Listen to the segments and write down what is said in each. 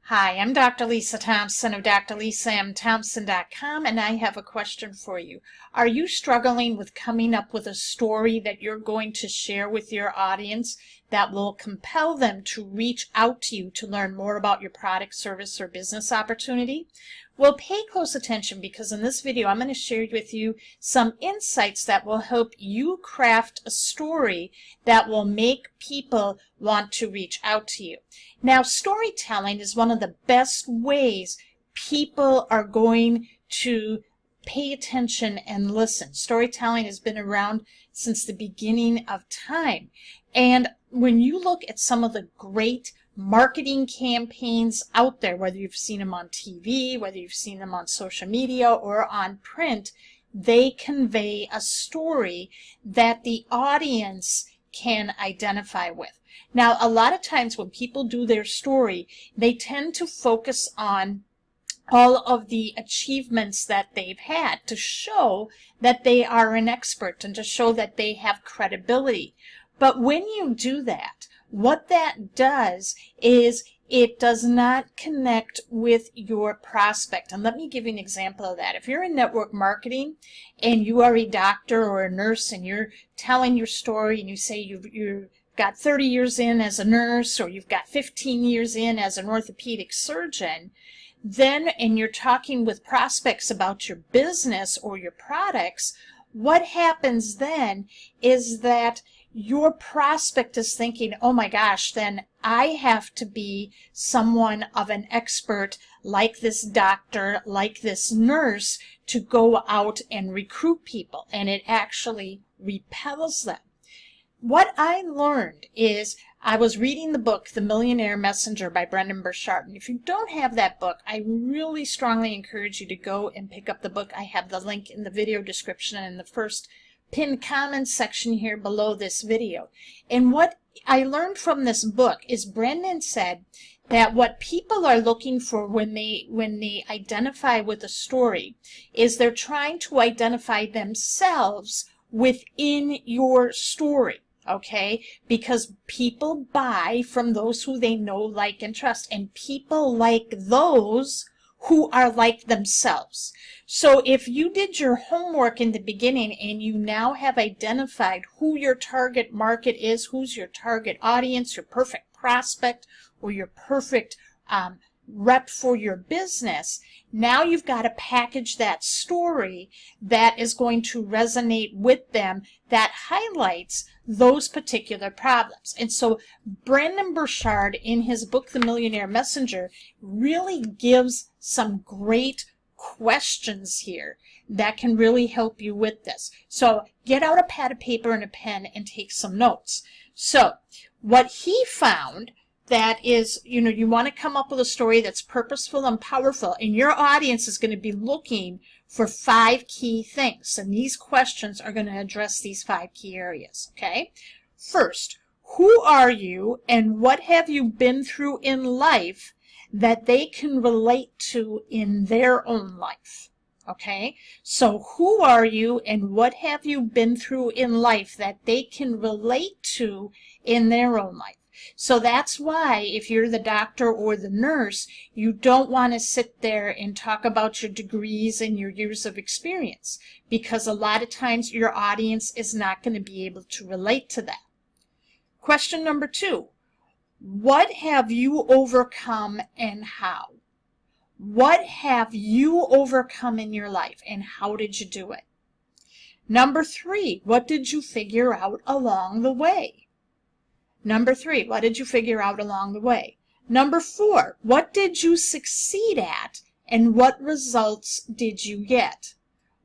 Hi, I'm Dr. Lisa Thompson of drlisamthompson.com, and I have a question for you. Are you struggling with coming up with a story that you're going to share with your audience that will compel them to reach out to you to learn more about your product, service, or business opportunity? Well, pay close attention because in this video I'm going to share with you some insights that will help you craft a story that will make people want to reach out to you. Now, storytelling is one of the best ways people are going to pay attention and listen. Storytelling has been around since the beginning of time. And when you look at some of the great marketing campaigns out there, whether you've seen them on TV, whether you've seen them on social media or on print, they convey a story that the audience can identify with. Now, a lot of times when people do their story, they tend to focus on all of the achievements that they've had to show that they are an expert and to show that they have credibility. But when you do that, what that does is it does not connect with your prospect. And let me give you an example of that. If you're in network marketing and you are a doctor or a nurse and you're telling your story and you say you've got 30 years in as a nurse or you've got 15 years in as an orthopedic surgeon, and you're talking with prospects about your business or your products, what happens then is that your prospect is thinking, oh my gosh, then I have to be someone of an expert like this doctor, like this nurse, to go out and recruit people. And it actually repels them. What I learned is I was reading the book, The Millionaire Messenger by Brendon Burchard. And if you don't have that book, I really strongly encourage you to go and pick up the book. I have the link in the video description and in the first pinned comment section here below this video. And what I learned from this book is Brendon said that what people are looking for when they identify with a story is they're trying to identify themselves within your story. Okay, because people buy from those who they know, like, and trust, and people like those who are like themselves. So if you did your homework in the beginning and you now have identified who your target market is, who's your target audience, your perfect prospect, or your perfect rep for your business, now you've got to package that story that is going to resonate with them, that highlights those particular problems. And so Brendon Burchard, in his book, The Millionaire Messenger, really gives some great questions here that can really help you with this. So get out a pad of paper and a pen and take some notes. So what he found that is, you want to come up with a story that's purposeful and powerful, and your audience is going to be looking for 5 key things, and these questions are going to address these 5 key areas, okay? First, who are you and what have you been through in life that they can relate to in their own life? Okay, so who are you and what have you been through in life that they can relate to in their own life? So that's why if you're the doctor or the nurse, you don't want to sit there and talk about your degrees and your years of experience, because a lot of times your audience is not going to be able to relate to that. Question number 2, what have you overcome and how? What have you overcome in your life and how did you do it? Number 3, what did you figure out along the way? Number 3, what did you figure out along the way? Number 4, what did you succeed at and what results did you get?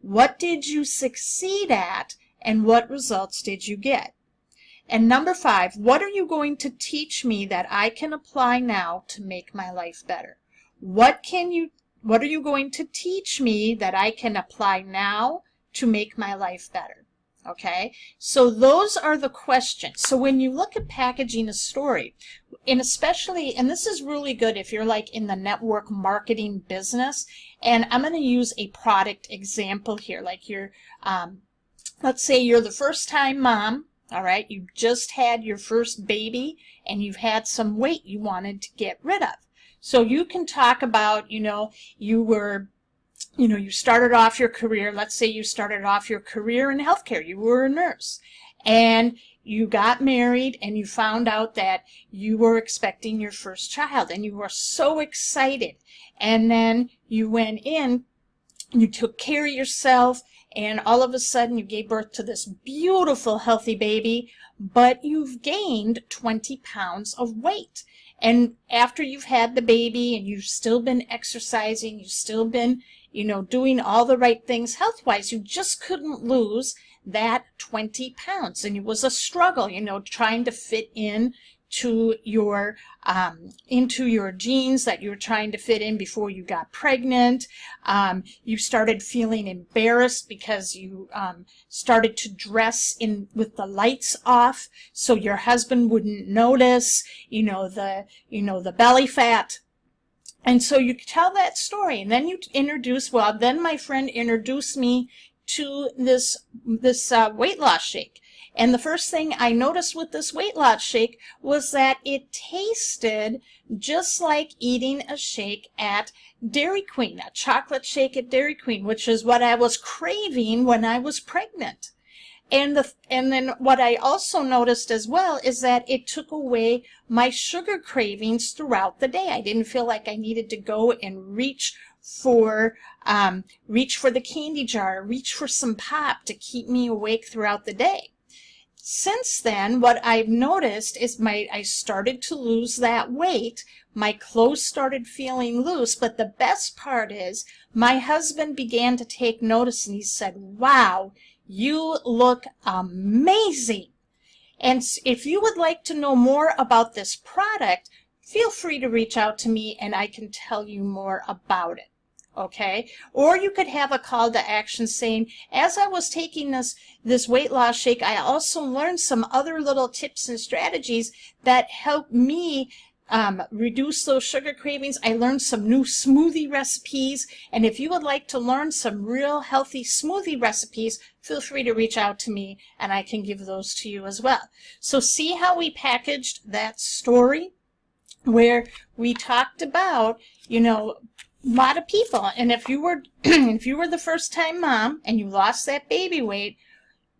What did you succeed at and what results did you get? And number 5, what are you going to teach me that I can apply now to make my life better? What are you going to teach me that I can apply now to make my life better? Okay, so those are the questions. So when you look at packaging a story, and especially, and this is really good if you're like in the network marketing business, and I'm going to use a product example here, like let's say you're the first time mom All right, you just had your first baby and you've had some weight you wanted to get rid of. So you can talk about, you started off your career. Let's say you started off your career in healthcare. You were a nurse and you got married and you found out that you were expecting your first child and you were so excited. And then you went in, you took care of yourself, and all of a sudden you gave birth to this beautiful, healthy baby, but you've gained 20 pounds of weight. And after you've had the baby and you've still been exercising, you've still been, doing all the right things health-wise, you just couldn't lose that 20 pounds. And it was a struggle, trying to fit in to your into your jeans that you were trying to fit in before you got pregnant. You started feeling embarrassed because you started to dress in with the lights off so your husband wouldn't notice, the belly fat. And so you tell that story, and then you then my friend introduced me to this weight loss shake. And the first thing I noticed with this weight loss shake was that it tasted just like eating a shake at Dairy Queen, a chocolate shake at Dairy Queen, which is what I was craving when I was pregnant. And then what I also noticed as well is that it took away my sugar cravings throughout the day. I didn't feel like I needed to go and reach for the candy jar, reach for some pop to keep me awake throughout the day. Since then, what I've noticed is I started to lose that weight. My clothes started feeling loose, but the best part is my husband began to take notice and he said, "Wow, you look amazing." And if you would like to know more about this product, feel free to reach out to me and I can tell you more about it. Okay? Or you could have a call to action saying, as I was taking this weight loss shake, I also learned some other little tips and strategies that help me reduce those sugar cravings. I learned some new smoothie recipes, and if you would like to learn some real healthy smoothie recipes, feel free to reach out to me and I can give those to you as well. So see how we packaged that story where we talked about, a lot of people, and if you were the first time mom and you lost that baby weight,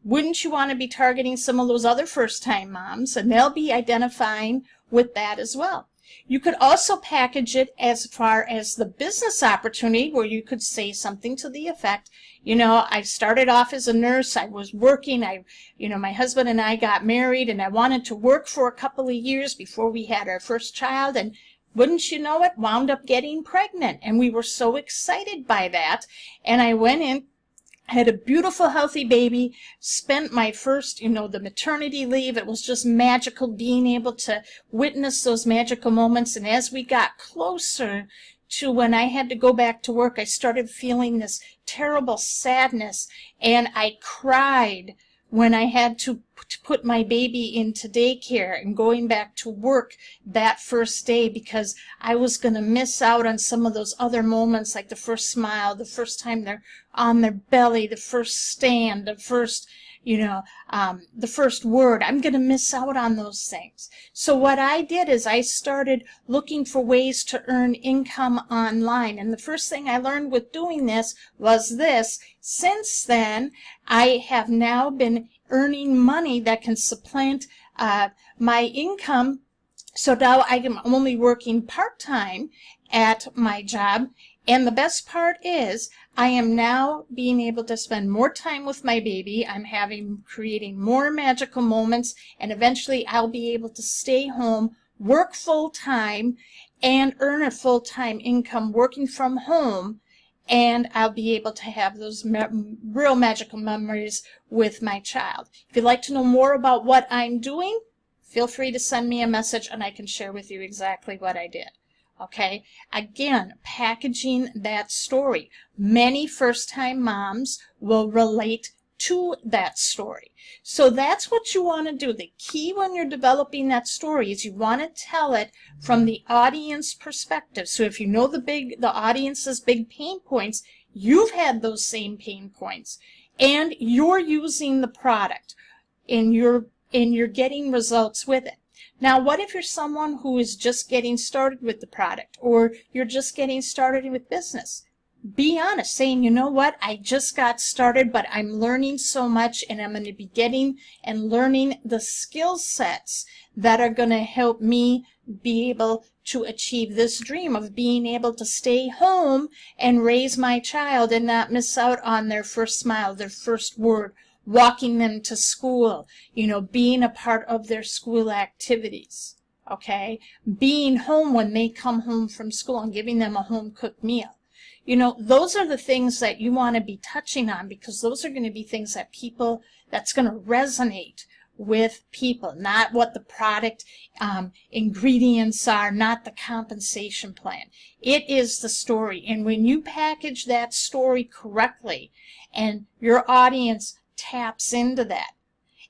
wouldn't you want to be targeting some of those other first time moms, and they'll be identifying with that as well. You could also package it as far as the business opportunity where you could say something to the effect, I started off as a nurse, I was working, my husband and I got married and I wanted to work for a couple of years before we had our first child, and wouldn't you know it, wound up getting pregnant. And we were so excited by that. And I went in, had a beautiful, healthy baby, spent my first, the maternity leave. It was just magical being able to witness those magical moments. And as we got closer to when I had to go back to work, I started feeling this terrible sadness. And I cried when I had to put my baby into daycare and going back to work that first day, because I was going to miss out on some of those other moments, like the first smile, the first time they're on their belly, the first stand, the first, the first word. I'm going to miss out on those things. So what I did is I started looking for ways to earn income online. And the first thing I learned with doing this was this. Since then, I have now been earning money that can supplant my income. So now I am only working part-time at my job. And the best part is I am now being able to spend more time with my baby. I'm creating more magical moments, and eventually I'll be able to stay home, work full-time, and earn a full-time income working from home. And I'll be able to have those real magical memories with my child. If you'd like to know more about what I'm doing, feel free to send me a message and I can share with you exactly what I did. Okay? Again, packaging that story. Many first-time moms will relate to that story. So that's what you want to do. The key when you're developing that story is you want to tell it from the audience perspective. So if you know the audience's big pain points, you've had those same pain points, and you're using the product in your and you're getting results with it. Now, what if you're someone who is just getting started with the product, or you're just getting started with business? Be honest, saying, you know what, I just got started, but I'm learning so much, and I'm going to be getting and learning the skill sets that are going to help me be able to achieve this dream of being able to stay home and raise my child and not miss out on their first smile, their first word, walking them to school, you know, being a part of their school activities, okay? Being home when they come home from school and giving them a home-cooked meal. You know, those are the things that you want to be touching on, because those are going to be things that that's going to resonate with people, not what the product ingredients are, not the compensation plan. It is the story. And when you package that story correctly and your audience taps into that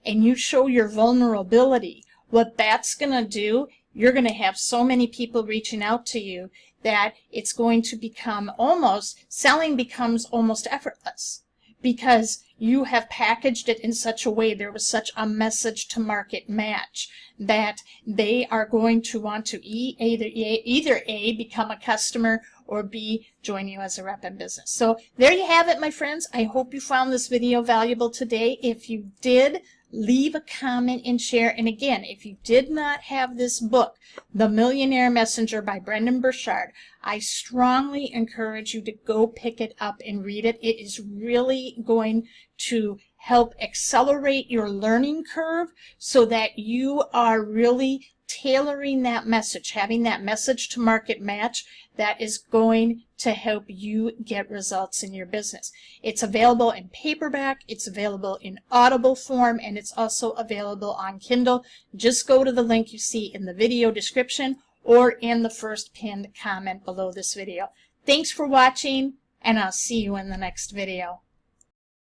and you show your vulnerability, what that's going to do, you're going to have so many people reaching out to you that it's going to become selling becomes almost effortless, because you have packaged it in such a way, there was such a message to market match, that they are going to want to either A, become a customer, or B, join you as a rep in business. So there you have it, my friends. I hope you found this video valuable today. If you did, leave a comment and share. And again, if you did not have this book, The Millionaire Messenger by Brendon Burchard, I strongly encourage you to go pick it up and read it. It is really going to help accelerate your learning curve so that you are really tailoring that message, having that message to market match that is going to help you get results in your business. It's available in paperback, it's available in Audible form, and it's also available on Kindle. Just go to the link you see in the video description or in the first pinned comment below this video. Thanks for watching, and I'll see you in the next video.